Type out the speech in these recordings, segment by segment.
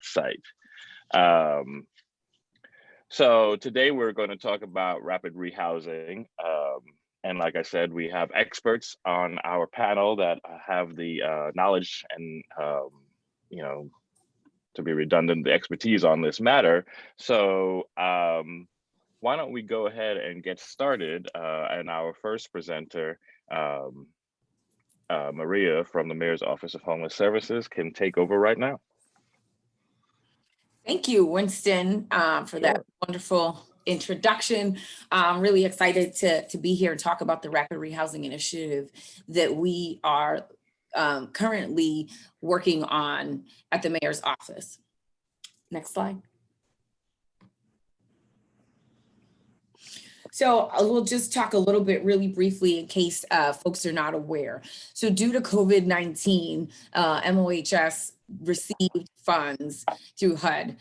site. So today we're going to talk about rapid rehousing. And like I said, we have experts on our panel that have the knowledge and, you know, to be redundant, the expertise on this matter. So why don't we go ahead and get started? And our first presenter, Maria from the Mayor's Office of Homeless Services, can take over right now. Thank you, Winston, for that wonderful introduction. I'm really excited to be here and talk about the Rapid Rehousing Initiative that we are currently working on at the Mayor's Office. Next slide. So we'll just talk a little bit really briefly in case folks are not aware. So due to COVID-19, MOHS received funds through HUD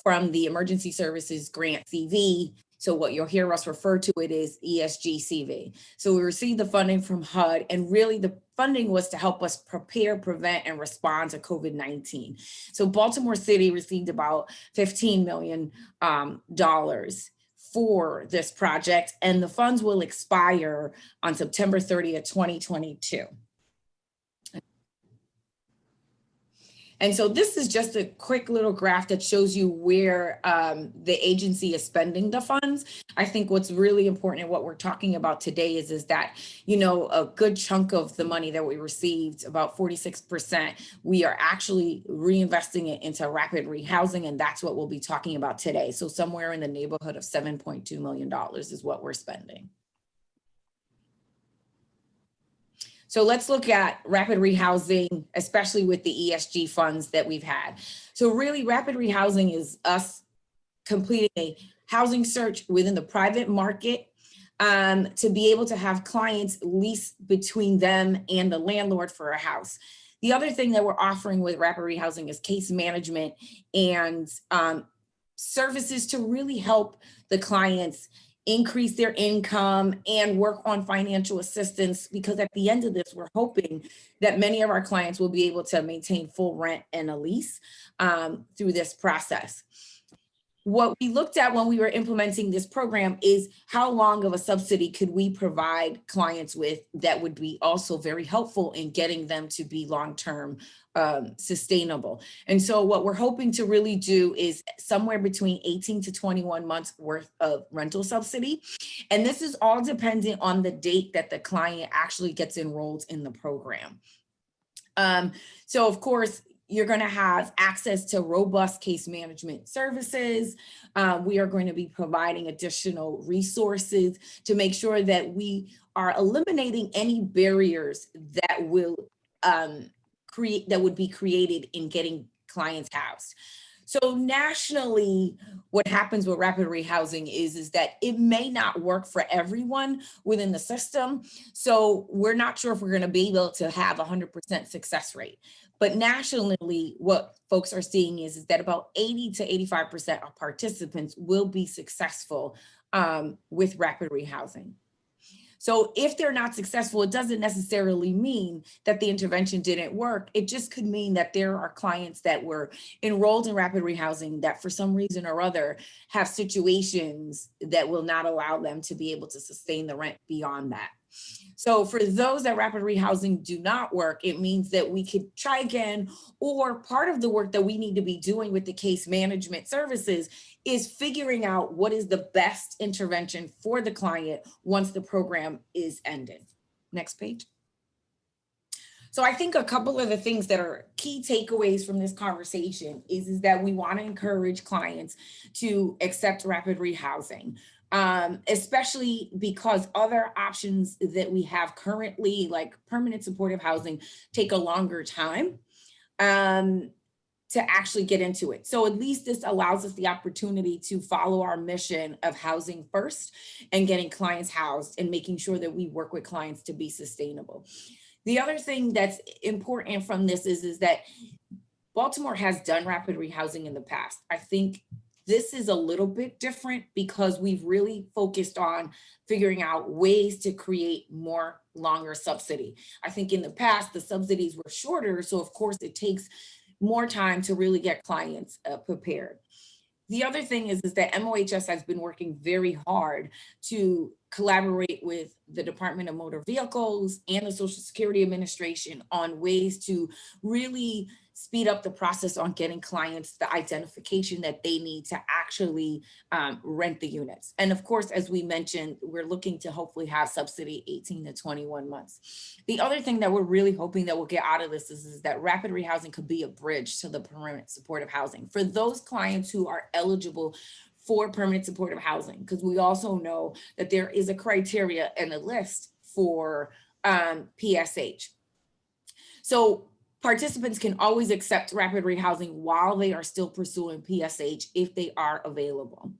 from the Emergency Services Grant CV. So what you'll hear us refer to it as ESG CV. So we received the funding from HUD, and really the funding was to help us prepare, prevent, and respond to COVID-19. So Baltimore City received about $15 million for this project, and the funds will expire on September 30th, 2022. And so this is just a quick little graph that shows you where the agency is spending the funds. I think what's really important and what we're talking about today is that, you know, a good chunk of the money that we received, about 46%, we are actually reinvesting it into rapid rehousing, and that's what we'll be talking about today. So somewhere in the neighborhood of $7.2 million is what we're spending. So let's look at rapid rehousing, especially with the ESG funds that we've had. So really, rapid rehousing is us completing a housing search within the private market to be able to have clients lease between them and the landlord for a house. The other thing that we're offering with rapid rehousing is case management and services to really help the clients increase their income and work on financial assistance, because at the end of this, we're hoping that many of our clients will be able to maintain full rent and a lease through this process. What we looked at when we were implementing this program is how long of a subsidy could we provide clients with that would be also very helpful in getting them to be long-term sustainable. And so what we're hoping to really do is somewhere between 18 to 21 months worth of rental subsidy. And this is all dependent on the date that the client actually gets enrolled in the program. So of course, you're going to have access to robust case management services. We are going to be providing additional resources to make sure that we are eliminating any barriers that will would be created in getting clients housed. So nationally, what happens with rapid rehousing is that it may not work for everyone within the system. So we're not sure if we're going to be able to have 100% success rate. But nationally, what folks are seeing is that about 80 to 85% of participants will be successful with rapid rehousing. So if they're not successful, it doesn't necessarily mean that the intervention didn't work. It just could mean that there are clients that were enrolled in rapid rehousing that for some reason or other have situations that will not allow them to be able to sustain the rent beyond that. So for those that rapid rehousing do not work, it means that we could try again, or part of the work that we need to be doing with the case management services is figuring out what is the best intervention for the client once the program is ended. Next page. So I think a couple of the things that are key takeaways from this conversation is that we want to encourage clients to accept rapid rehousing. Especially because other options that we have currently, like permanent supportive housing, take a longer time to actually get into it. So at least this allows us the opportunity to follow our mission of housing first and getting clients housed and making sure that we work with clients to be sustainable. The other thing that's important from this is that Baltimore has done rapid rehousing in the past. I think this is a little bit different because we've really focused on figuring out ways to create more longer subsidy. I think in the past, the subsidies were shorter. So of course it takes more time to really get clients prepared. The other thing is that MOHS has been working very hard to collaborate with the Department of Motor Vehicles and the Social Security Administration on ways to really speed up the process on getting clients the identification that they need to actually rent the units. And of course, as we mentioned, we're looking to hopefully have subsidy 18 to 21 months. The other thing that we're really hoping that we'll get out of this is that rapid rehousing could be a bridge to the permanent supportive housing for those clients who are eligible for permanent supportive housing, because we also know that there is a criteria and a list for PSH. So participants can always accept rapid rehousing while they are still pursuing PSH if they are available.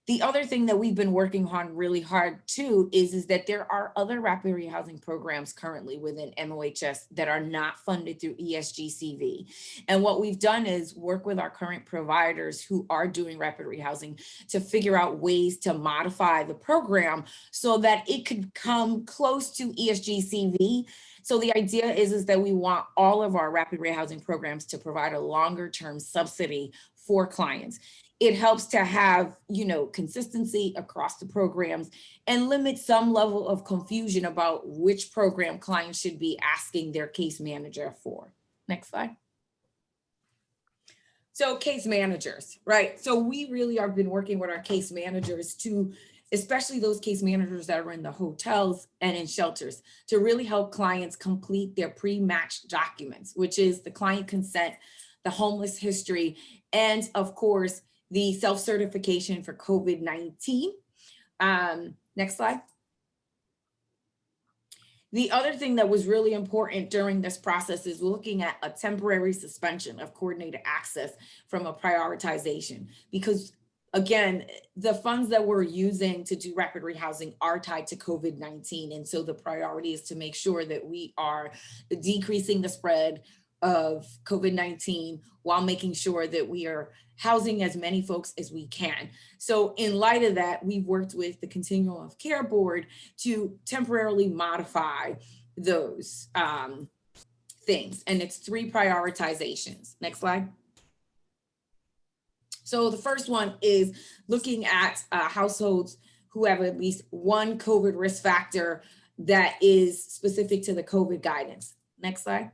The other thing that we've been working on really hard too is that there are other rapid rehousing programs currently within MOHS that are not funded through ESGCV. And what we've done is work with our current providers who are doing rapid rehousing to figure out ways to modify the program so that it could come close to ESGCV. So the idea is that we want all of our rapid rehousing programs to provide a longer term subsidy for clients. It helps to have, consistency across the programs and limit some level of confusion about which program clients should be asking their case manager for. Next slide. So case managers, right? So we really have been working with our case managers to, especially those case managers that are in the hotels and in shelters, to really help clients complete their pre-matched documents, which is the client consent, the homeless history, and of course, the self-certification for COVID-19. Next slide. The other thing that was really important during this process is looking at a temporary suspension of coordinated access from a prioritization, because again, the funds that we're using to do rapid rehousing are tied to COVID-19. And so the priority is to make sure that we are decreasing the spread of COVID-19 while making sure that we are housing as many folks as we can. So in light of that, we've worked with the Continuum of Care Board to temporarily modify those things. And it's 3 prioritizations. Next slide. So the first one is looking at households who have at least one COVID risk factor that is specific to the COVID guidance. Next slide.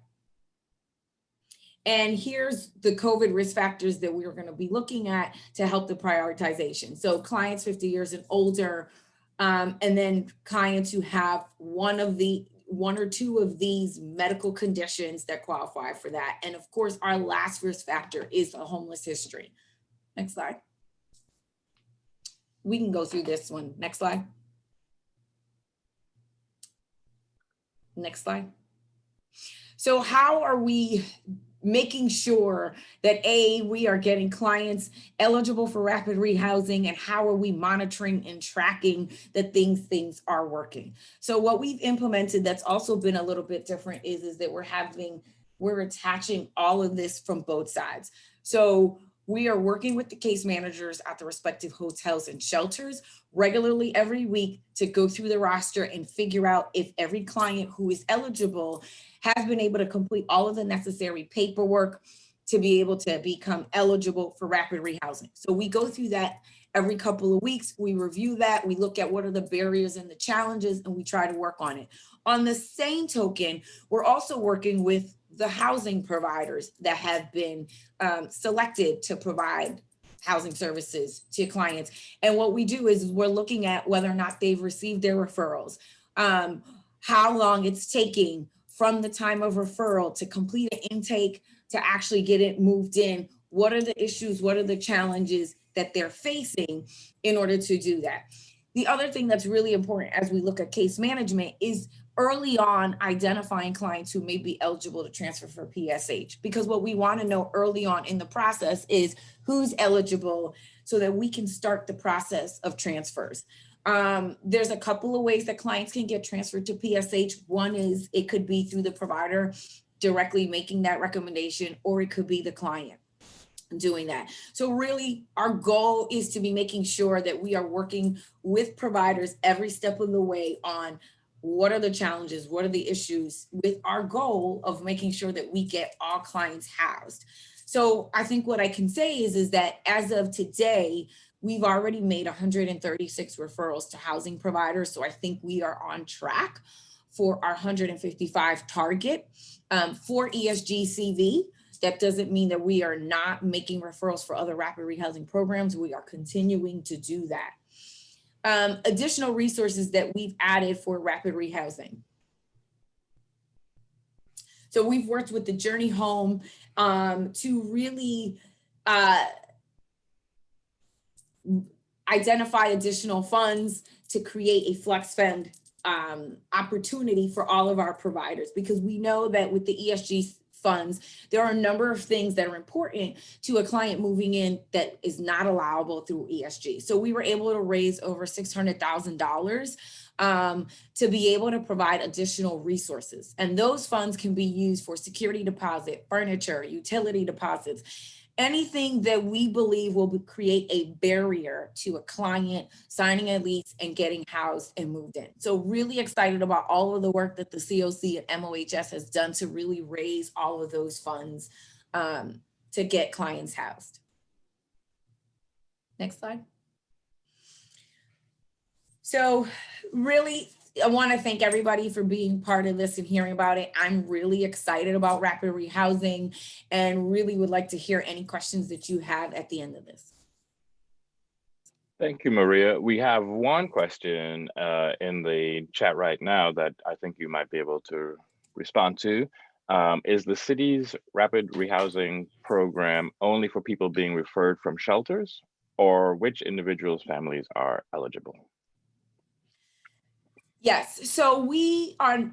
And here's the COVID risk factors that we're going to be looking at to help the prioritization. So clients 50 years and older, and then clients who have one or two of these medical conditions that qualify for that. And of course, our last risk factor is a homeless history. Next slide. We can go through this one. Next slide. Next slide. So how are we making sure that we are getting clients eligible for rapid rehousing, and how are we monitoring and tracking that things are working? So what we've implemented that's also been a little bit different is that we're attaching all of this from both sides. So we are working with the case managers at the respective hotels and shelters regularly every week to go through the roster and figure out if every client who is eligible has been able to complete all of the necessary paperwork to be able to become eligible for rapid rehousing. So we go through that every couple of weeks. We review that. We look at what are the barriers and the challenges, and we try to work on it. On the same token, we're also working with the housing providers that have been selected to provide housing services to clients. And what we do is we're looking at whether or not they've received their referrals, how long it's taking from the time of referral to complete an intake to actually get it moved in. What are the issues? What are the challenges that they're facing in order to do that? The other thing that's really important as we look at case management is early on identifying clients who may be eligible to transfer for PSH, because what we want to know early on in the process is who's eligible so that we can start the process of transfers. There's a couple of ways that clients can get transferred to PSH. One is it could be through the provider directly making that recommendation, or it could be the client doing that. So really our goal is to be making sure that we are working with providers every step of the way on what are the challenges, what are the issues, with our goal of making sure that we get all clients housed. So I think what I can say is that as of today, we've already made 136 referrals to housing providers. So I think we are on track for our 155 target for ESGCV. That doesn't mean that we are not making referrals for other rapid rehousing programs. We are continuing to do that. Additional resources that we've added for rapid rehousing. So we've worked with the Journey Home to really identify additional funds to create a flex fund opportunity for all of our providers, because we know that with the ESG funds, there are a number of things that are important to a client moving in that is not allowable through ESG. So we were able to raise over $600,000 to be able to provide additional resources. And those funds can be used for security deposit, furniture, utility deposits, anything that we believe will create a barrier to a client signing a lease and getting housed and moved in. So really excited about all of the work that the COC and MOHS has done to really raise all of those funds to get clients housed. Next slide. So really, I want to thank everybody for being part of this and hearing about it. I'm really excited about rapid rehousing and really would like to hear any questions that you have at the end of this. Thank you, Maria. We have one question in the chat right now that I think you might be able to respond to. Is the city's rapid rehousing program only for people being referred from shelters, or which individuals' families are eligible? Yes, so I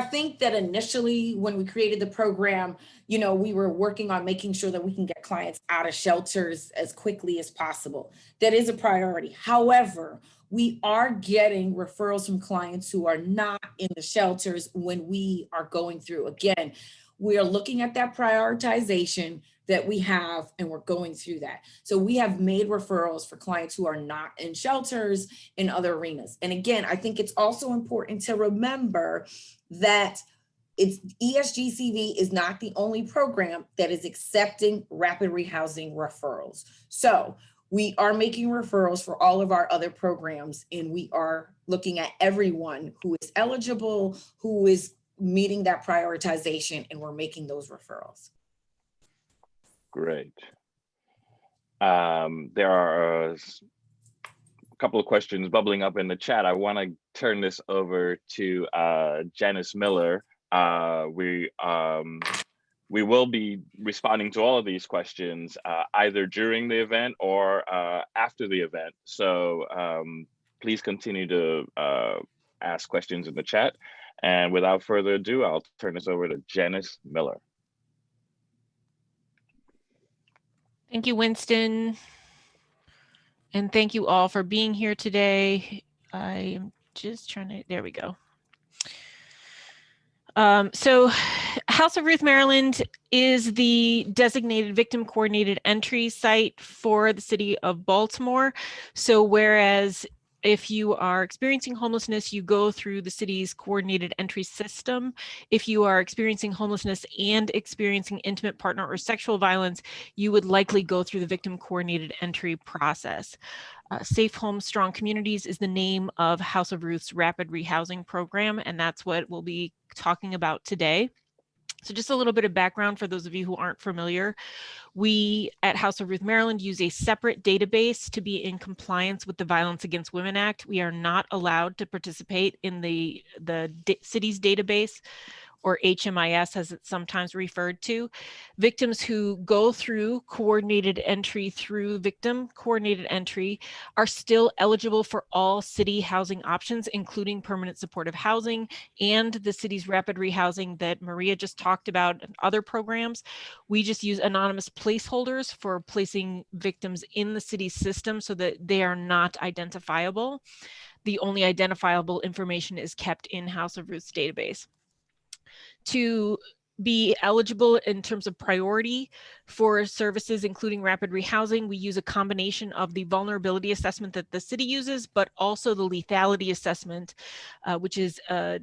think that initially when we created the program, we were working on making sure that we can get clients out of shelters as quickly as possible. That is a priority. However, we are getting referrals from clients who are not in the shelters when we are going through. Again, we are looking at that prioritization that we have, and we're going through that. So we have made referrals for clients who are not in shelters in other arenas. And again, I think it's also important to remember that ESGCV is not the only program that is accepting rapid rehousing referrals. So we are making referrals for all of our other programs, and we are looking at everyone who is eligible, who is meeting that prioritization, and we're making those referrals. Great. There are a couple of questions bubbling up in the chat. I want to turn this over to Janice Miller. We will be responding to all of these questions either during the event or after the event. So please continue to ask questions in the chat. And without further ado, I'll turn this over to Janice Miller. Thank you, Winston. And thank you all for being here today. I am just trying to, there we go. So House of Ruth Maryland is the designated victim coordinated entry site for the city of Baltimore. So whereas if you are experiencing homelessness, you go through the city's coordinated entry system. If you are experiencing homelessness and experiencing intimate partner or sexual violence, you would likely go through the victim coordinated entry process. Safe Homes, Strong Communities is the name of House of Ruth's rapid rehousing program, and that's what we'll be talking about today. So just a little bit of background for those of you who aren't familiar. We at House of Ruth Maryland use a separate database to be in compliance with the Violence Against Women Act. We are not allowed to participate in the city's database, or HMIS as it's sometimes referred to. Victims who go through coordinated entry through victim coordinated entry are still eligible for all city housing options, including permanent supportive housing and the city's rapid rehousing that Maria just talked about and other programs. We just use anonymous placeholders for placing victims in the city system so that they are not identifiable. The only identifiable information is kept in House of Ruth's database. To be eligible in terms of priority for services, including rapid rehousing, we use a combination of the vulnerability assessment that the city uses, but also the lethality assessment, which is a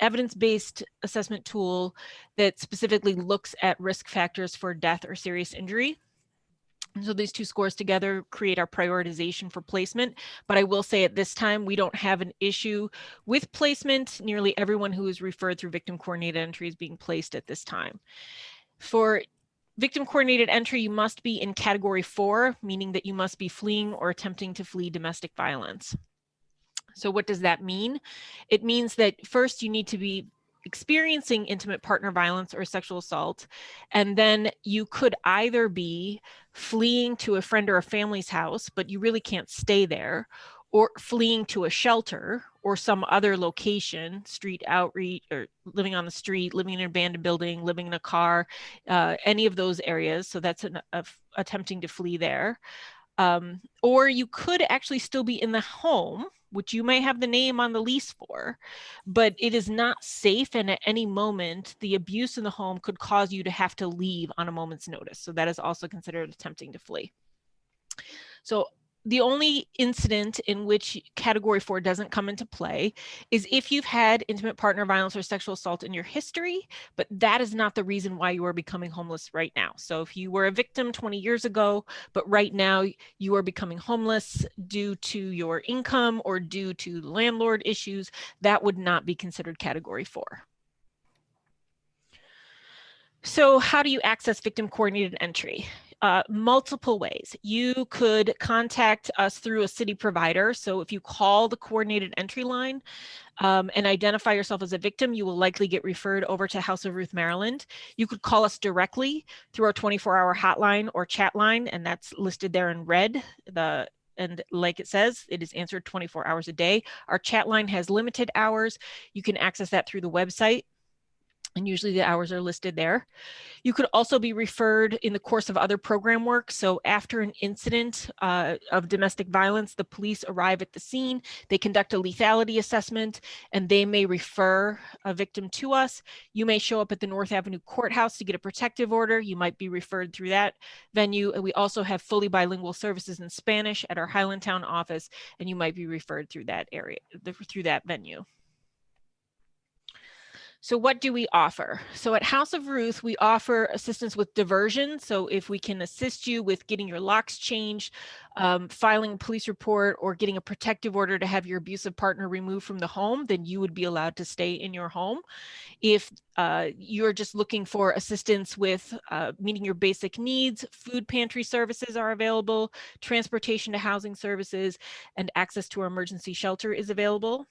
evidence-based assessment tool that specifically looks at risk factors for death or serious injury. And so these two scores together create our prioritization for placement. But I will say at this time, we don't have an issue with placement. Nearly everyone who is referred through victim coordinated entry is being placed at this time. For victim coordinated entry, you must be in category 4, meaning that you must be fleeing or attempting to flee domestic violence. So what does that mean? It means that first you need to be experiencing intimate partner violence or sexual assault, and then you could either be fleeing to a friend or a family's house, but you really can't stay there, or fleeing to a shelter or some other location, street outreach, or living on the street, living in an abandoned building, living in a car, any of those areas. So that's attempting to flee there. Or you could actually still be in the home, which you may have the name on the lease for, but it is not safe. And at any moment, the abuse in the home could cause you to have to leave on a moment's notice. So that is also considered attempting to flee. So the only incident in which category 4 doesn't come into play is if you've had intimate partner violence or sexual assault in your history, but that is not the reason why you are becoming homeless right now. So if you were a victim 20 years ago, but right now you are becoming homeless due to your income or due to landlord issues, that would not be considered category 4. So how do you access victim coordinated entry? Multiple ways. You could contact us through a city provider. So if you call the coordinated entry line and identify yourself as a victim, you will likely get referred over to House of Ruth, Maryland. You could call us directly through our 24-hour hotline or chat line, and that's listed there in red. And like it says, it is answered 24 hours a day. Our chat line has limited hours. You can access that through the website, and usually the hours are listed there. You could also be referred in the course of other program work. So after an incident of domestic violence, the police arrive at the scene, they conduct a lethality assessment, and they may refer a victim to us. You may show up at the North Avenue Courthouse to get a protective order. You might be referred through that venue. And we also have fully bilingual services in Spanish at our Highlandtown office, and you might be referred through that area, through that venue. So what do we offer? So at House of Ruth, we offer assistance with diversion. So if we can assist you with getting your locks changed, filing a police report, or getting a protective order to have your abusive partner removed from the home, then you would be allowed to stay in your home. If you're just looking for assistance with meeting your basic needs, food pantry services are available, transportation to housing services, and access to our emergency shelter is available.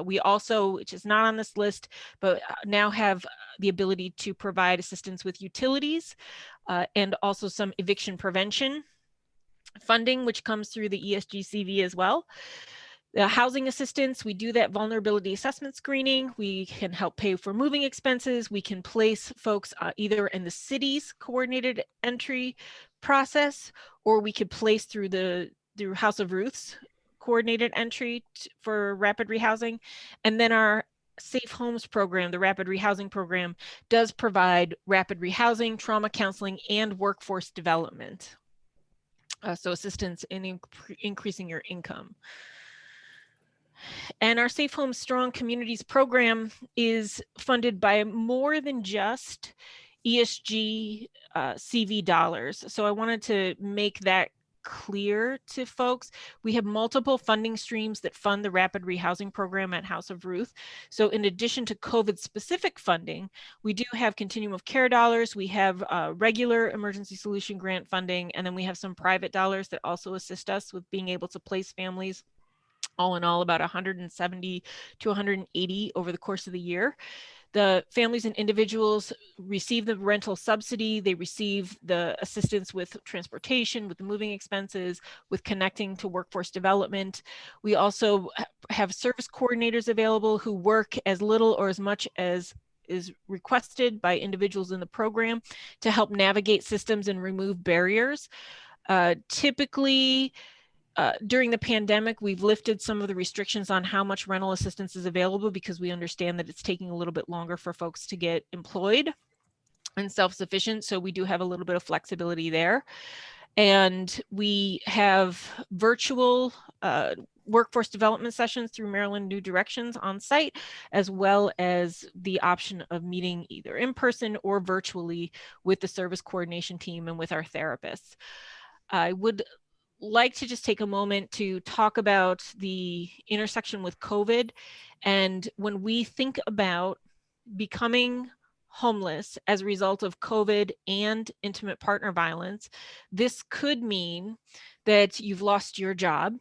We also, which is not on this list, but now have the ability to provide assistance with utilities and also some eviction prevention funding, which comes through the ESGCV as well. The housing assistance, we do that vulnerability assessment screening. We can help pay for moving expenses. We can place folks either in the city's coordinated entry process, or we could place through House of Ruth's coordinated entry for rapid rehousing. And then our Safe Homes program, the rapid rehousing program, does provide rapid rehousing, trauma counseling, and workforce development. So assistance in increasing your income. And our Safe Homes Strong Communities program is funded by more than just ESG CV dollars. So I wanted to make that clear to folks. We have multiple funding streams that fund the rapid rehousing program at House of Ruth. So in addition to COVID specific funding, we do have continuum of care dollars. We have regular emergency solution grant funding, and then we have some private dollars that also assist us with being able to place families. All in all, about 170 to 180 over the course of the year. The families and individuals receive the rental subsidy. They receive the assistance with transportation, with the moving expenses, with connecting to workforce development. We also have service coordinators available who work as little or as much as is requested by individuals in the program to help navigate systems and remove barriers. Typically, during the pandemic, we've lifted some of the restrictions on how much rental assistance is available because we understand that it's taking a little bit longer for folks to get employed. and self-sufficient. So we do have a little bit of flexibility there. And we have virtual workforce development sessions through Maryland New Directions on site, as well as the option of meeting either in person or virtually with the service coordination team and with our therapists. I would like to just take a moment to talk about the intersection with COVID. And when we think about becoming homeless as a result of COVID and intimate partner violence, this could mean that you've lost your job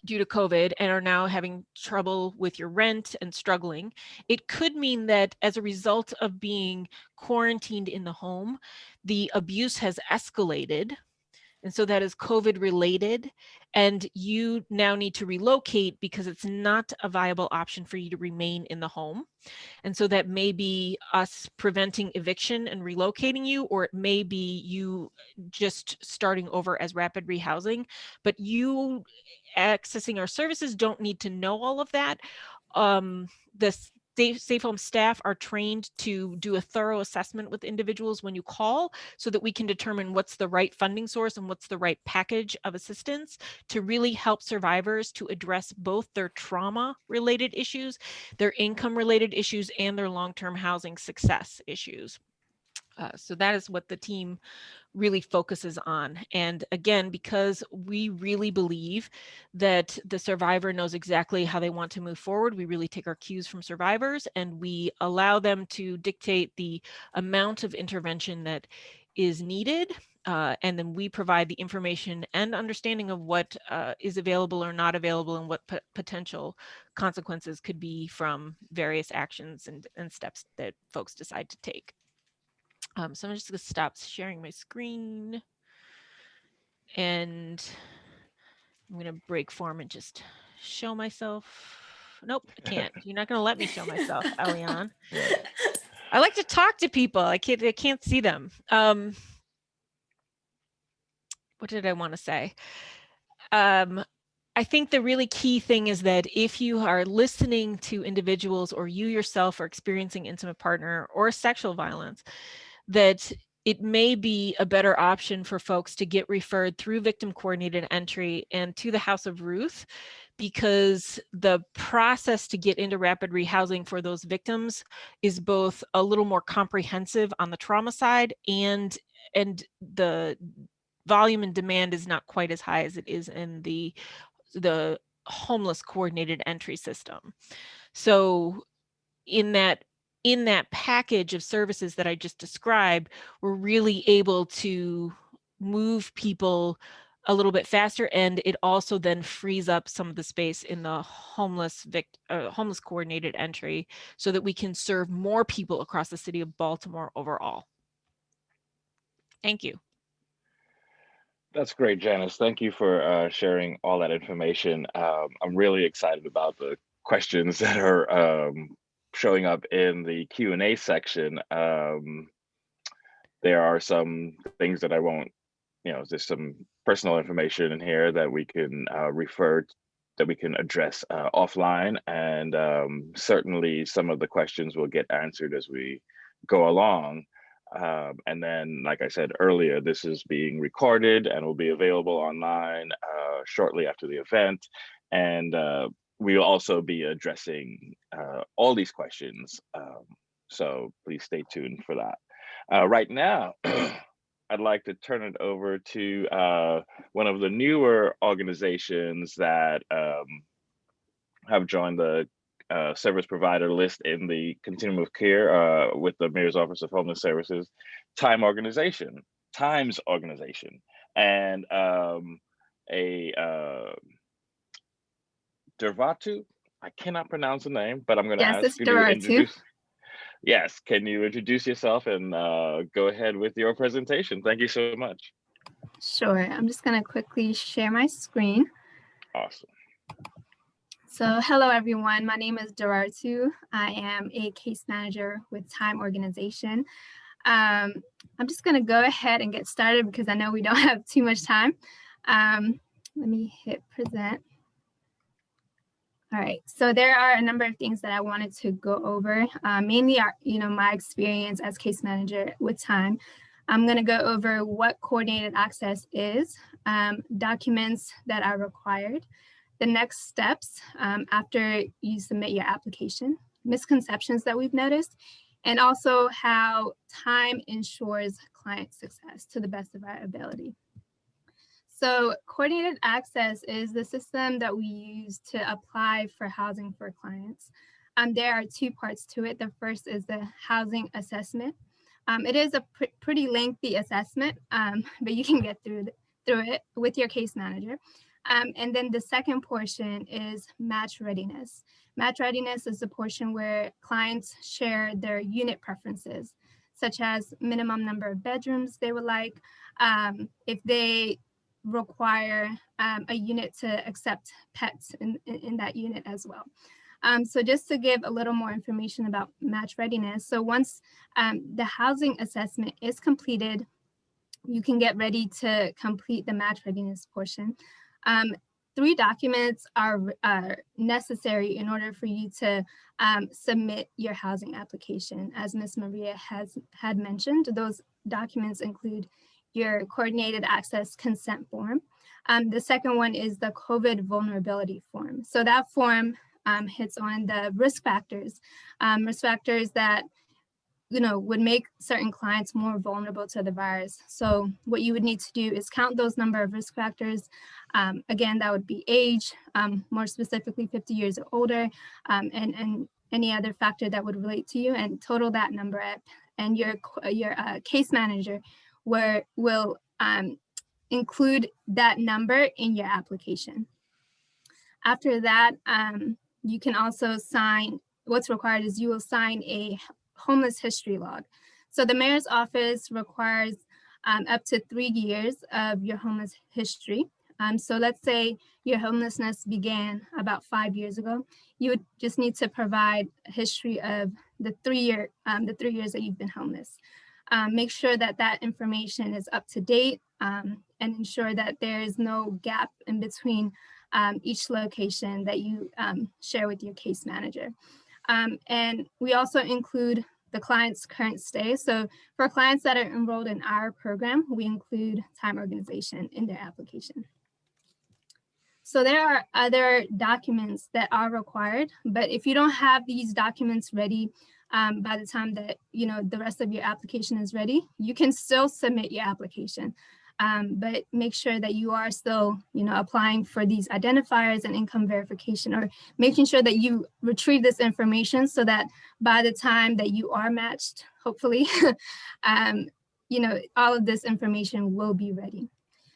due to COVID and are now having trouble with your rent and struggling. It could mean that as a result of being quarantined in the home, the abuse has escalated. And so that is COVID related, and you now need to relocate because it's not a viable option for you to remain in the home. And so that may be us preventing eviction and relocating you, or it may be you just starting over as rapid rehousing. But you accessing our services don't need to know all of that. The Safe Home staff are trained to do a thorough assessment with individuals when you call, so that we can determine what's the right funding source and what's the right package of assistance to really help survivors to address both their trauma-related issues, their income-related issues, and their long-term housing success issues. So that is what the team really focuses on. And again, because we really believe that the survivor knows exactly how they want to move forward, we really take our cues from survivors and we allow them to dictate the amount of intervention that is needed. And then we provide the information and understanding of what is available or not available and what potential consequences could be from various actions and steps that folks decide to take. So I'm just going to stop sharing my screen and I'm going to break form and just show myself. Nope, I can't. You're not going to let me show myself, Elian. I like to talk to people. I can't see them. What did I want to say? I think the really key thing is that if you are listening to individuals or you yourself are experiencing intimate partner or sexual violence, that it may be a better option for folks to get referred through victim coordinated entry and to the House of Ruth, because the process to get into rapid rehousing for those victims is both a little more comprehensive on the trauma side, and the volume and demand is not quite as high as it is in the homeless coordinated entry system. So in that package of services that I just described, we're really able to move people a little bit faster, and it also then frees up some of the space in the homeless coordinated entry so that we can serve more people across the city of Baltimore overall. Thank you. That's great, Janice. Thank you for sharing all that information. I'm really excited about the questions that are showing up in the Q&A section. There are some things that I won't, there's some personal information in here that we can that we can address offline. And certainly some of the questions will get answered as we go along. And then, like I said earlier, this is being recorded and will be available online shortly after the event. And we will also be addressing all these questions. So please stay tuned for that. Right now, I'd like to turn it over to one of the newer organizations that have joined the service provider list in the continuum of care with the Mayor's Office of Homeless Services, Times Organization, and Dervatu. I cannot pronounce the name, but I'm going to ask you to introduce. Yes, can you introduce yourself and go ahead with your presentation? Thank you so much. Sure, I'm just going to quickly share my screen. Awesome. So hello, everyone. My name is Dervatu. I am a case manager with Times Organization. I'm just going to go ahead and get started because I know we don't have too much time. Let me hit present. All right, so there are a number of things that I wanted to go over, mainly my experience as case manager with time. I'm going to go over what coordinated access is, documents that are required, the next steps after you submit your application, misconceptions that we've noticed, and also how time ensures client success to the best of our ability. So coordinated access is the system that we use to apply for housing for clients. There are two parts to it. The first is the housing assessment. It is a pretty lengthy assessment, but you can get through it with your case manager. And then the second portion is match readiness. Match readiness is the portion where clients share their unit preferences, such as minimum number of bedrooms they would like, if they require a unit to accept pets in that unit as well. So just to give a little more information about match readiness. So once the housing assessment is completed, you can get ready to complete the match readiness portion. 3 documents are necessary in order for you to submit your housing application. As Ms. Maria had mentioned, those documents include your coordinated access consent form. The second one is the COVID vulnerability form. So that form hits on the risk factors that would make certain clients more vulnerable to the virus. So what you would need to do is count those number of risk factors. Again, that would be age, more specifically 50 years or older, and any other factor that would relate to you, and total that number up. And your case manager will include that number in your application. After that, you can also sign, what's required is you will sign a homeless history log. So the mayor's office requires up to 3 years of your homeless history. So let's say your homelessness began about 5 years ago. You would just need to provide a history of the 3 years that you've been homeless. Make sure that that information is up to date and ensure that there is no gap in between each location that you share with your case manager. And we also include the client's current stay. So for clients that are enrolled in our program, we include time organization in their application. So there are other documents that are required, but if you don't have these documents ready by the time that the rest of your application is ready, you can still submit your application. But make sure that you are still, applying for these identifiers and income verification, or making sure that you retrieve this information so that by the time that you are matched, hopefully, all of this information will be ready.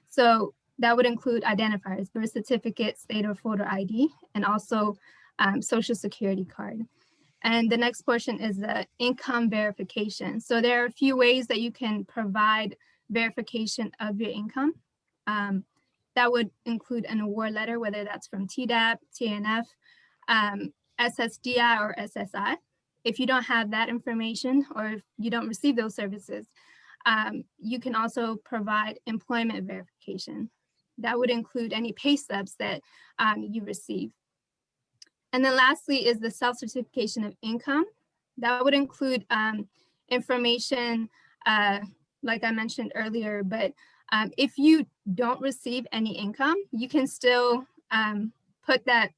So that would include identifiers, birth certificate, state or photo ID, and also social security card. And the next portion is the income verification. So there are a few ways that you can provide verification of your income. That would include an award letter, whether that's from TDAP, TNF, SSDI, or SSI. If you don't have that information, or if you don't receive those services, you can also provide employment verification. That would include any pay stubs that you receive. And then lastly is the self-certification of income. That would include information like I mentioned earlier, but if you don't receive any income, you can still put that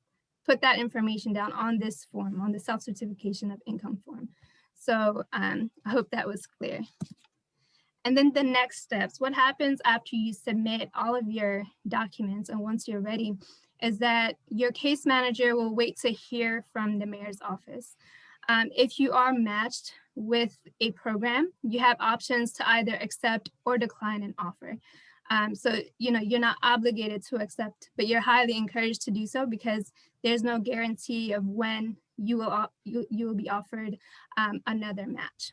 information down on this form, on the self-certification of income form. So I hope that was clear. And then the next steps, what happens after you submit all of your documents and once you're ready, is that your case manager will wait to hear from the mayor's office. If you are matched with a program, you have options to either accept or decline an offer. So, you're not obligated to accept, but you're highly encouraged to do so because there's no guarantee of when you will be offered another match.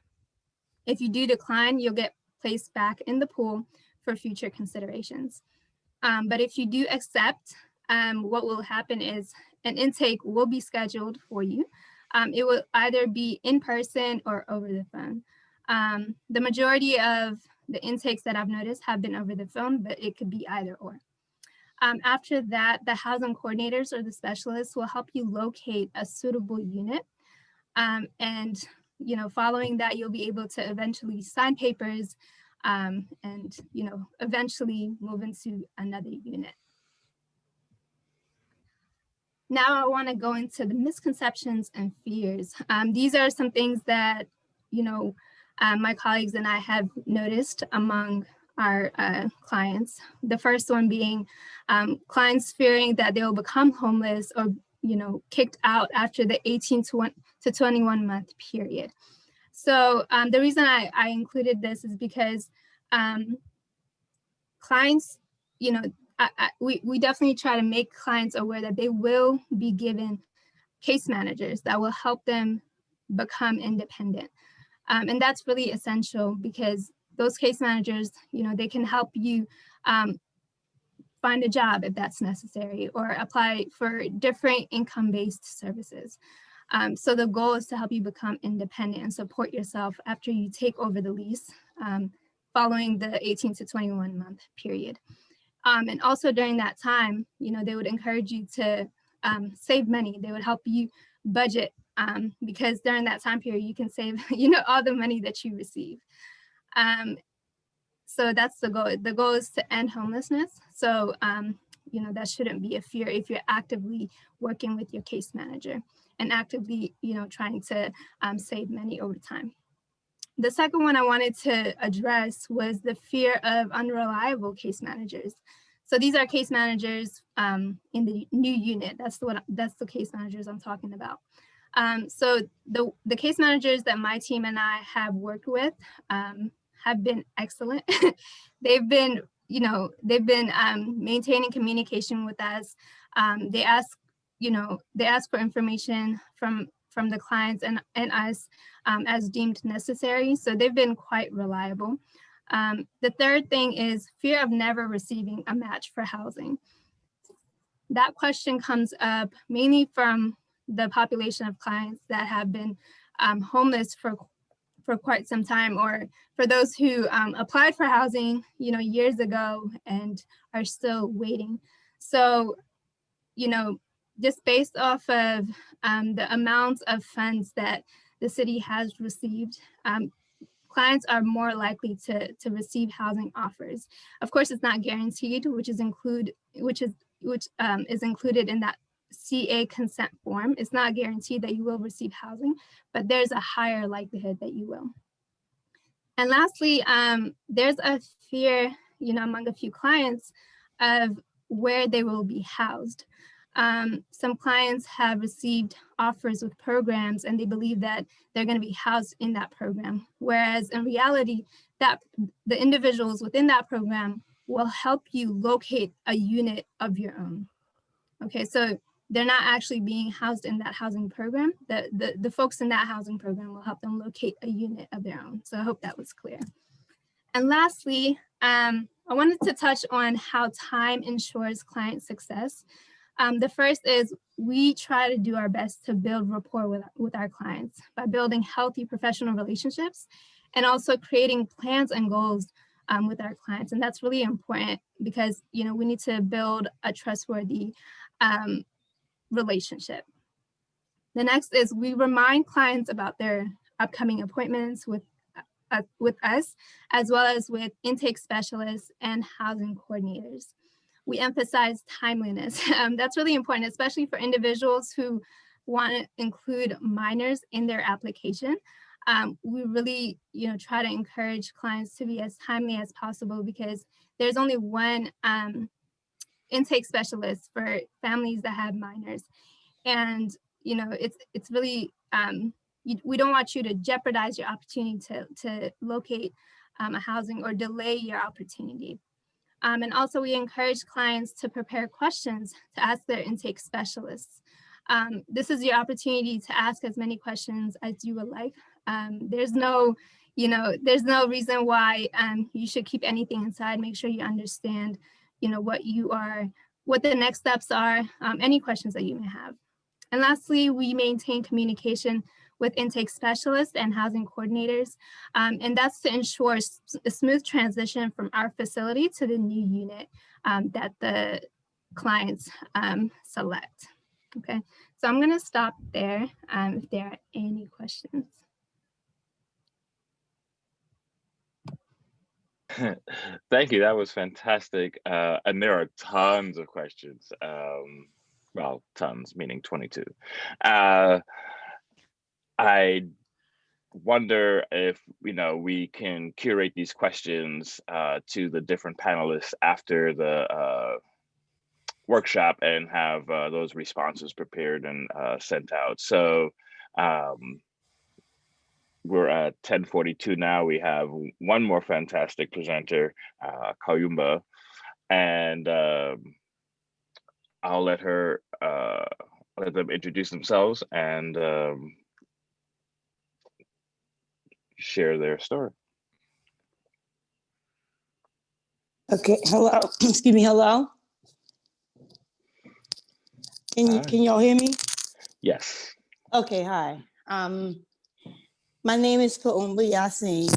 If you do decline, you'll get placed back in the pool for future considerations. But if you do accept, what will happen is an intake will be scheduled for you. It will either be in person or over the phone. The majority of the intakes that I've noticed have been over the phone, but it could be either or. After that, the housing coordinators or the specialists will help you locate a suitable unit. And following that, you'll be able to eventually sign papers and eventually move into another unit. Now I want to go into the misconceptions and fears. These are some things that my colleagues and I have noticed among our clients. The first one being clients fearing that they will become homeless or kicked out after the 18 to 21 month period. So the reason I included this is because clients, we definitely try to make clients aware that they will be given case managers that will help them become independent. And that's really essential because those case managers, they can help you find a job if that's necessary or apply for different income-based services. So the goal is to help you become independent and support yourself after you take over the lease following the 18 to 21 month period. And also during that time, they would encourage you to save money. They would help you budget because during that time period, you can save, all the money that you receive. So that's the goal. The goal is to end homelessness. So, that shouldn't be a fear if you're actively working with your case manager and actively, trying to save money over time. The second one I wanted to address was the fear of unreliable case managers. So these are case managers in the new unit. That's the case managers I'm talking about. So the case managers that my team and I have worked with have been excellent. They've been maintaining communication with us. They ask for information from the clients and us as deemed necessary. So they've been quite reliable. The third thing is fear of never receiving a match for housing. That question comes up mainly from the population of clients that have been homeless for quite some time, or for those who applied for housing, years ago and are still waiting. So, just based off of the amounts of funds that the city has received, clients are more likely to receive housing offers. Of course, it's not guaranteed, which is included in that CA consent form. It's not guaranteed that you will receive housing, but there's a higher likelihood that you will. And lastly, there's a fear, among a few clients of where they will be housed. Some clients have received offers with programs and they believe that they're going to be housed in that program, whereas in reality, that the individuals within that program will help you locate a unit of your own. Okay, so they're not actually being housed in that housing program. The folks in that housing program will help them locate a unit of their own. So I hope that was clear. And lastly, I wanted to touch on how time ensures client success. The first is we try to do our best to build rapport with our clients by building healthy professional relationships and also creating plans and goals with our clients. And that's really important because, we need to build a trustworthy relationship. The next is we remind clients about their upcoming appointments with us, as well as with intake specialists and housing coordinators. We emphasize timeliness. That's really important, especially for individuals who want to include minors in their application. We really, try to encourage clients to be as timely as possible because there's only one intake specialist for families that have minors. And, it's really, we don't want you to jeopardize your opportunity to locate a housing or delay your opportunity. And also we encourage clients to prepare questions to ask their intake specialists. This is your opportunity to ask as many questions as you would like. There's no reason why you should keep anything inside. Make sure you understand, what the next steps are, any questions that you may have. And lastly, we maintain communication with intake specialists and housing coordinators, and that's to ensure a smooth transition from our facility to the new unit that the clients select. Okay, so I'm gonna stop there if there are any questions. Thank you. That was fantastic. And there are tons of questions. Well, tons, meaning 22. I wonder if we can curate these questions to the different panelists after the workshop and have those responses prepared and sent out. So we're at 10:42 now. We have one more fantastic presenter, Kayumba, and I'll let them introduce themselves and share their story. Okay, hello, excuse me, hello? Can y'all hear me? Yes. Okay, hi. My name is Kayumba Yasin.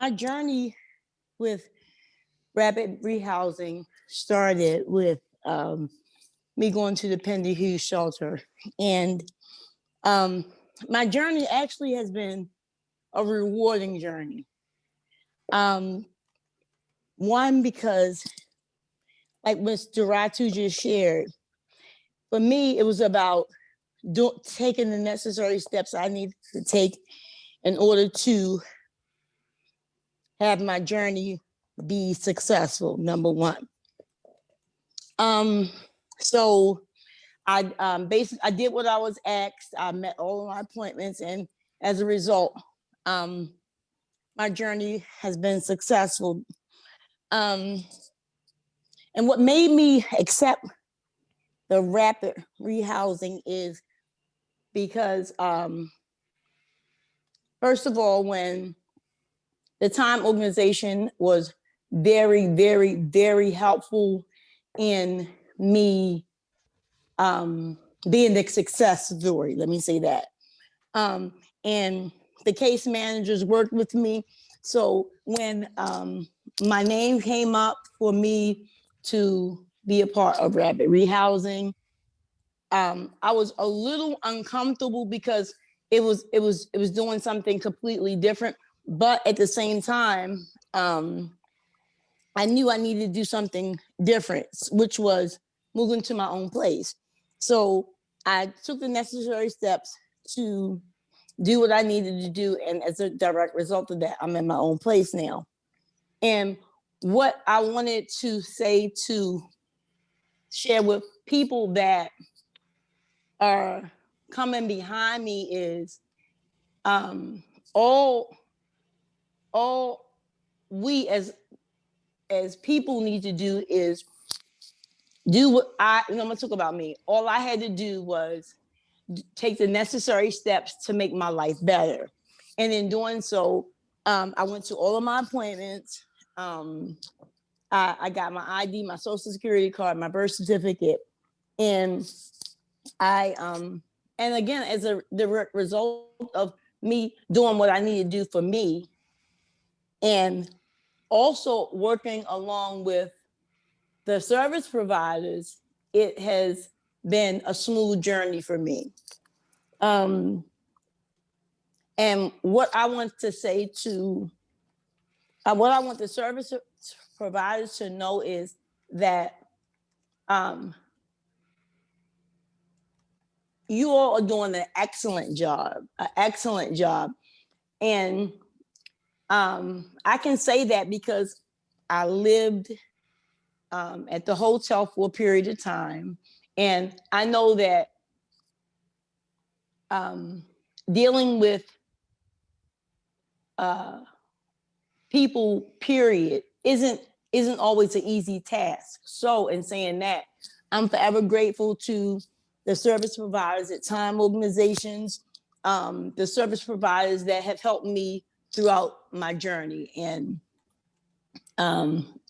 My journey with rapid rehousing started with me going to the Pendy Hughes shelter. And my journey actually has been a rewarding journey. One, because like Mr. Ratu just shared, for me, it was about taking the necessary steps I needed to take in order to have my journey be successful, number one. So I basically, I did what I was asked. I met all of my appointments, and as a result, my journey has been successful. And what made me accept the rapid rehousing is because, first of all, when the Time organization was very, very, very helpful in me being the success story, let me say that. And the case managers worked with me. So when my name came up for me to be a part of rapid rehousing, I was a little uncomfortable because it was doing something completely different. But at the same time, I knew I needed to do something different, which was moving to my own place. So I took the necessary steps to do what I needed to do. And as a direct result of that, I'm in my own place now. And what I wanted to say to share with people that are coming behind me is all we as people need to do is do what I'm gonna talk about me. All I had to do was take the necessary steps to make my life better. And in doing so, I went to all of my appointments. I got my ID, my social security card, my birth certificate. And and again, as a direct result of me doing what I need to do for me, and also working along with the service providers, it has been a smooth journey for me. And what I want to say to, what I want the service providers to know is that you all are doing an excellent job, And I can say that because I lived at the hotel for a period of time. And I know that dealing with people, period, isn't always an easy task. So in saying that, I'm forever grateful to the service providers at Time organizations, the service providers that have helped me throughout my journey. And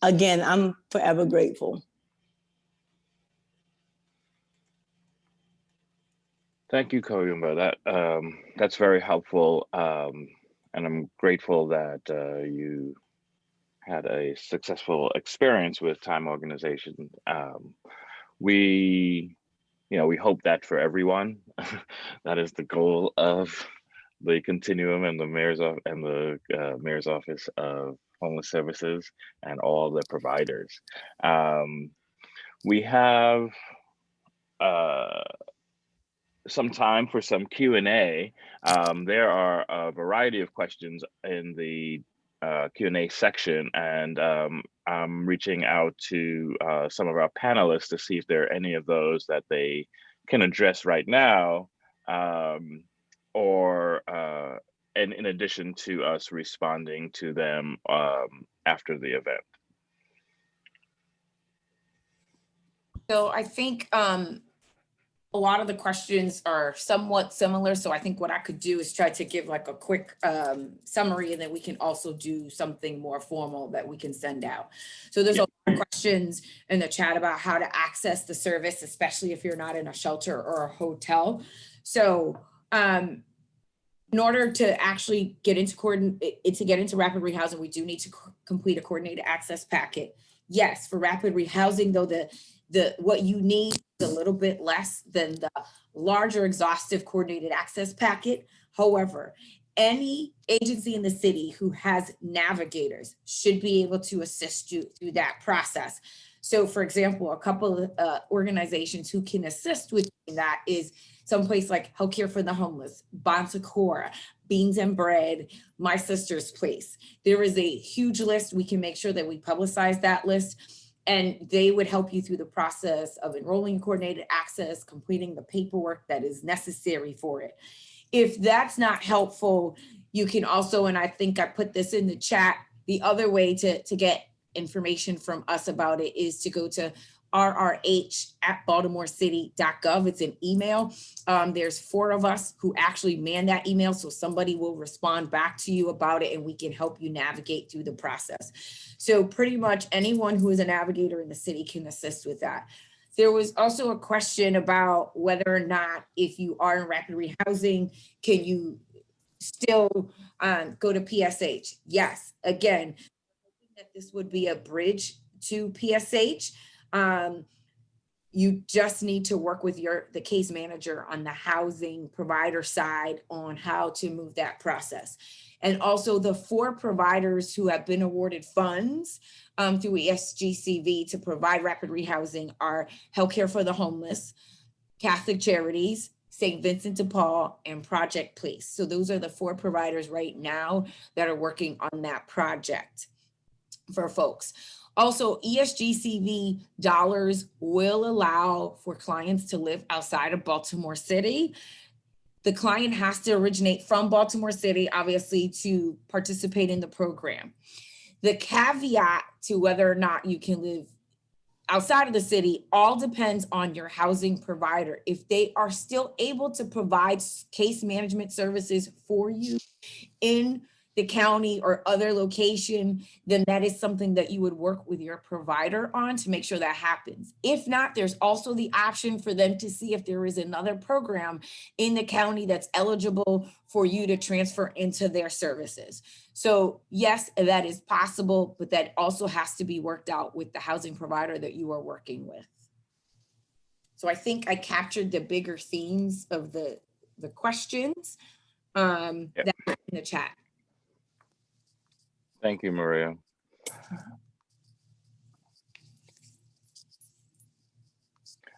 again, I'm forever grateful. Thank you, Kayumba. That's very helpful, and I'm grateful that you had a successful experience with time organization. We, we hope that for everyone, that is the goal of the continuum and the mayor's office of homeless services and all the providers. We have some time for some Q&A. There are a variety of questions in the Q&A section, and I'm reaching out to some of our panelists to see if there are any of those that they can address right now, or and in addition to us responding to them after the event. So I think a lot of the questions are somewhat similar. So I think what I could do is try to give like a quick summary, and then we can also do something more formal that we can send out. So there's a lot of questions in the chat about how to access the service, especially if you're not in a shelter or a hotel. So in order to actually get into rapid rehousing, we do need to complete a coordinated access packet. Yes, for rapid rehousing though, what you need is a little bit less than the larger exhaustive coordinated access packet. However, any agency in the city who has navigators should be able to assist you through that process. So for example, a couple of organizations who can assist with that is someplace like Health Care for the Homeless, Bon Secours, Beans and Bread, My Sister's Place. There is a huge list. We can make sure that we publicize that list, and they would help you through the process of enrolling in coordinated access, completing the paperwork that is necessary for it. If that's not helpful, you can also, and I think I put this in the chat, the other way to get information from us about it is to go to rrh@baltimorecity.gov. It's an email. There's 4 of us who actually man that email, so somebody will respond back to you about it and we can help you navigate through the process. So pretty much anyone who is a navigator in the city can assist with that. There was also a question about whether or not if you are in rapid rehousing, can you still go to PSH? Yes, again, that this would be a bridge to PSH. You just need to work with the case manager on the housing provider side on how to move that process. And also the 4 providers who have been awarded funds through ESGCV to provide rapid rehousing are Health Care for the Homeless, Catholic Charities, St. Vincent de Paul, and Project Place. So those are the 4 providers right now that are working on that project for folks. Also, ESGCV dollars will allow for clients to live outside of Baltimore City. The client has to originate from Baltimore City, obviously, to participate in the program. The caveat to whether or not you can live outside of the city all depends on your housing provider. If they are still able to provide case management services for you in the county or other location, then that is something that you would work with your provider on to make sure that happens. If not, there's also the option for them to see if there is another program in the county that's eligible for you to transfer into their services. So yes, that is possible, but that also has to be worked out with the housing provider that you are working with. So I think I captured the bigger themes of the questions that are in the chat. Thank you, Maria.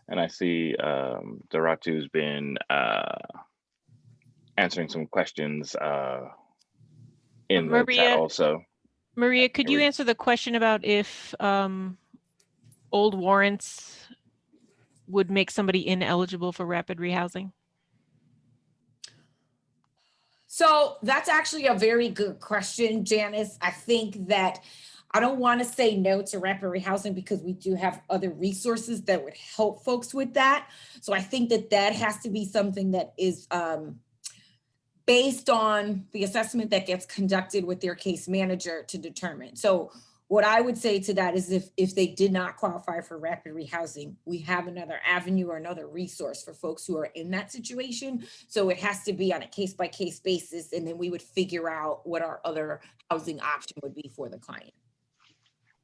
And I see Doratu's been answering some questions in the chat also. Maria, could you answer the question about if old warrants would make somebody ineligible for rapid rehousing? So that's actually a very good question, Janice. I think that I don't want to say no to rapid rehousing because we do have other resources that would help folks with that. So I think that that has to be something that is based on the assessment that gets conducted with their case manager to determine. So what I would say to that is if they did not qualify for rapid rehousing, we have another avenue or another resource for folks who are in that situation. So it has to be on a case-by-case basis, and then we would figure out what our other housing option would be for the client.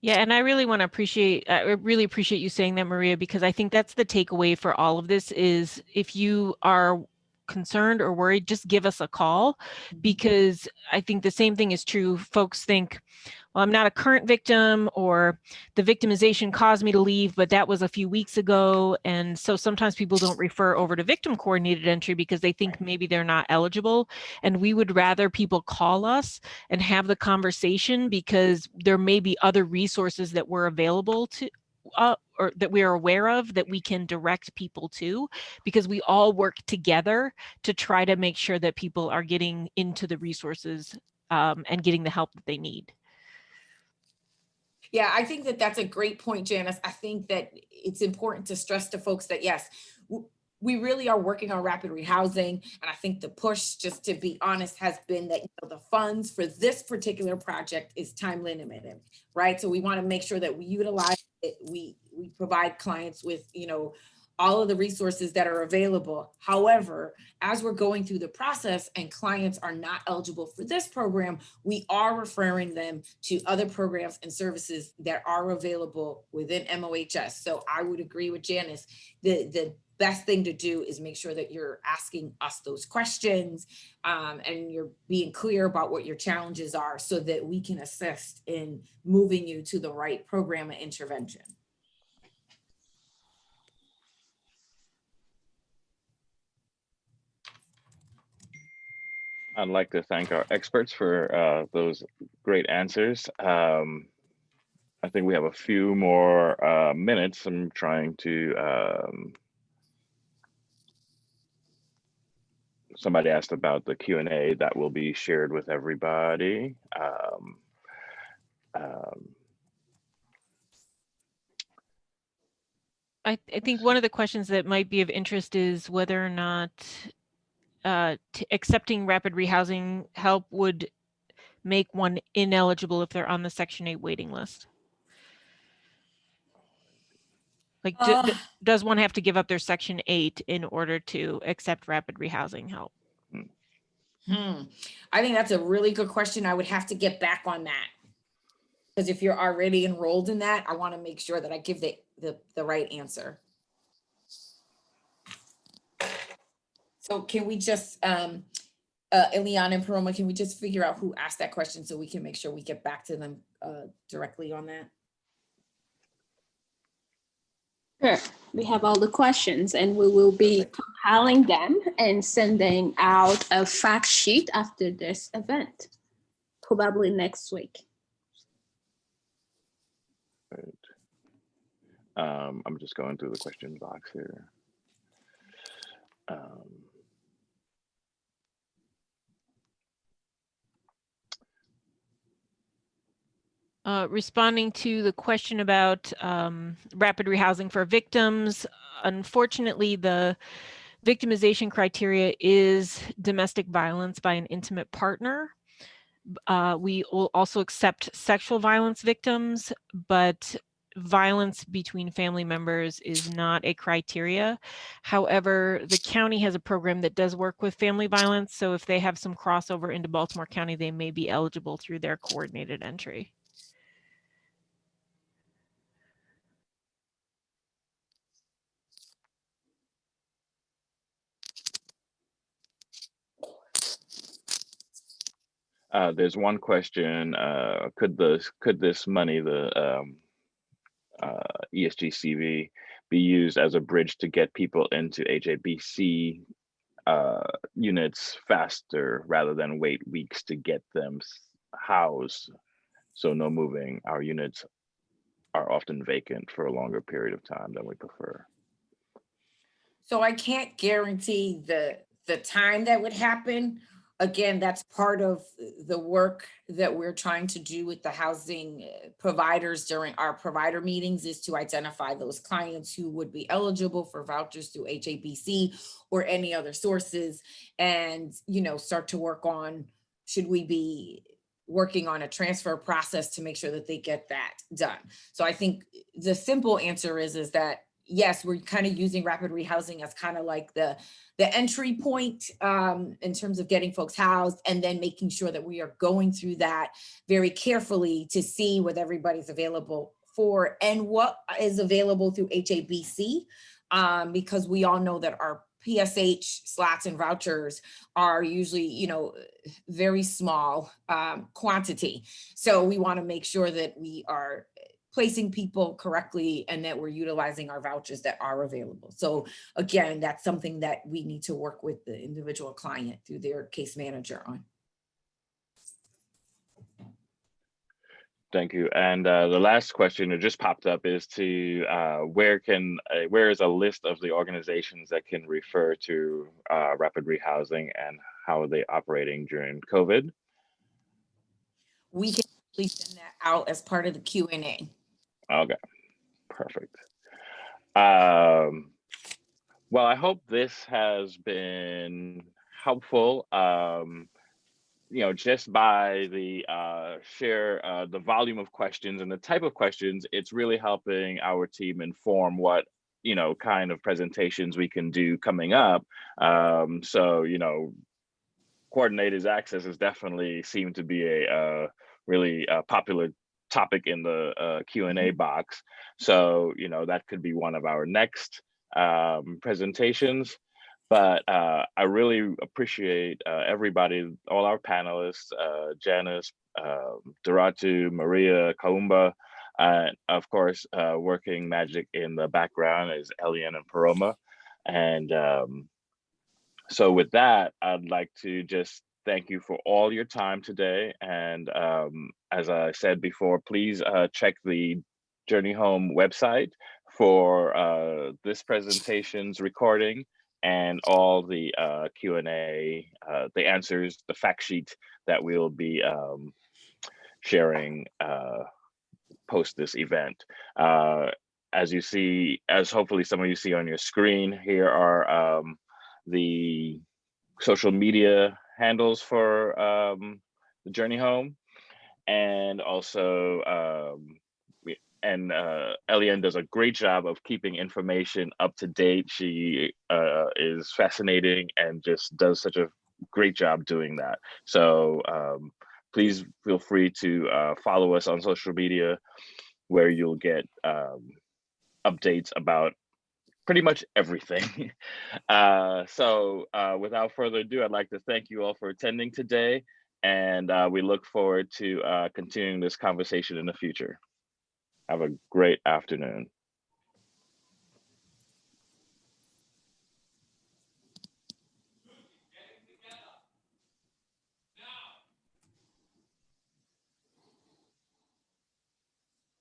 Yeah, and I really want to I really appreciate you saying that, Maria, because I think that's the takeaway for all of this is if you are concerned or worried, just give us a call, because I think the same thing is true. Folks think, well, I'm not a current victim, or the victimization caused me to leave, but that was a few weeks ago. And so sometimes people don't refer over to victim coordinated entry because they think maybe they're not eligible. And we would rather people call us and have the conversation, because there may be other resources that we're available to or that we are aware of that we can direct people to, because we all work together to try to make sure that people are getting into the resources and getting the help that they need. Yeah, I think that that's a great point, Janice. I think that it's important to stress to folks that yes, we really are working on rapid rehousing. And I think the push, just to be honest, has been that the funds for this particular project is time limited, right? So we want to make sure that we utilize it. We provide clients with, all of the resources that are available. However, as we're going through the process and clients are not eligible for this program, we are referring them to other programs and services that are available within MOHS. So I would agree with Janice. The best thing to do is make sure that you're asking us those questions and you're being clear about what your challenges are so that we can assist in moving you to the right program and intervention. I'd like to thank our experts for those great answers. I think we have a few more minutes. I'm trying to, somebody asked about the Q&A that will be shared with everybody. I think one of the questions that might be of interest is whether or not accepting rapid rehousing help would make one ineligible if they're on the Section 8 waiting list. Like, does one have to give up their Section 8 in order to accept rapid rehousing help? I think that's a really good question. I would have to get back on that. Because if you're already enrolled in that, I want to make sure that I give the right answer. So can we just, Eliana and Paroma, can we just figure out who asked that question so we can make sure we get back to them directly on that? Sure. We have all the questions and we will be compiling them and sending out a fact sheet after this event, probably next week. Right. I'm just going through the question box here. Responding to the question about rapid rehousing for victims, unfortunately, the victimization criteria is domestic violence by an intimate partner. We will also accept sexual violence victims, but violence between family members is not a criteria. However, the county has a program that does work with family violence. So if they have some crossover into Baltimore County, they may be eligible through their coordinated entry. There's one question, could this money, the ESGCV, be used as a bridge to get people into HABC units faster rather than wait weeks to get them housed? So no moving. Our units are often vacant for a longer period of time than we prefer. So I can't guarantee the time that would happen. Again, that's part of the work that we're trying to do with the housing providers during our provider meetings, is to identify those clients who would be eligible for vouchers through HABC or any other sources, and start to work on, should we be working on a transfer process to make sure that they get that done. So I think the simple answer is that yes, we're kind of using rapid rehousing as kind of like the entry point in terms of getting folks housed, and then making sure that we are going through that very carefully to see what everybody's available for and what is available through HABC, because we all know that our PSH slots and vouchers are usually, you know, very small quantity. So we want to make sure that we are placing people correctly and that we're utilizing our vouchers that are available. So again, that's something that we need to work with the individual client through their case manager on. Thank you. And the last question that just popped up is to where is a list of the organizations that can refer to rapid rehousing and how are they operating during COVID? We can please send that out as part of the Q&A. Okay, perfect. Well, I hope this has been helpful. You know, just by the the volume of questions and the type of questions, it's really helping our team inform what, you know, kind of presentations we can do coming up. So, you know, coordinated access has definitely seemed to be a really popular topic in the Q&A box. So, you know, that could be one of our next presentations. But I really appreciate everybody, all our panelists, Janice, Doratu, Maria, Kaumba, and of course, working magic in the background is Elian and Paroma. And so with that, I'd like to just thank you for all your time today. And as I said before, please check the Journey Home website for this presentation's recording and all the Q&A, the answers, the fact sheet that we'll be sharing post this event. As you see, as hopefully some of you see on your screen, here are the social media handles for the Journey Home, and also Eliane does a great job of keeping information up to date. She is fascinating and just does such a great job doing that. So please feel free to follow us on social media, where you'll get updates about pretty much everything. So without further ado, I'd like to thank you all for attending today, and we look forward to continuing this conversation in the future. Have a great afternoon.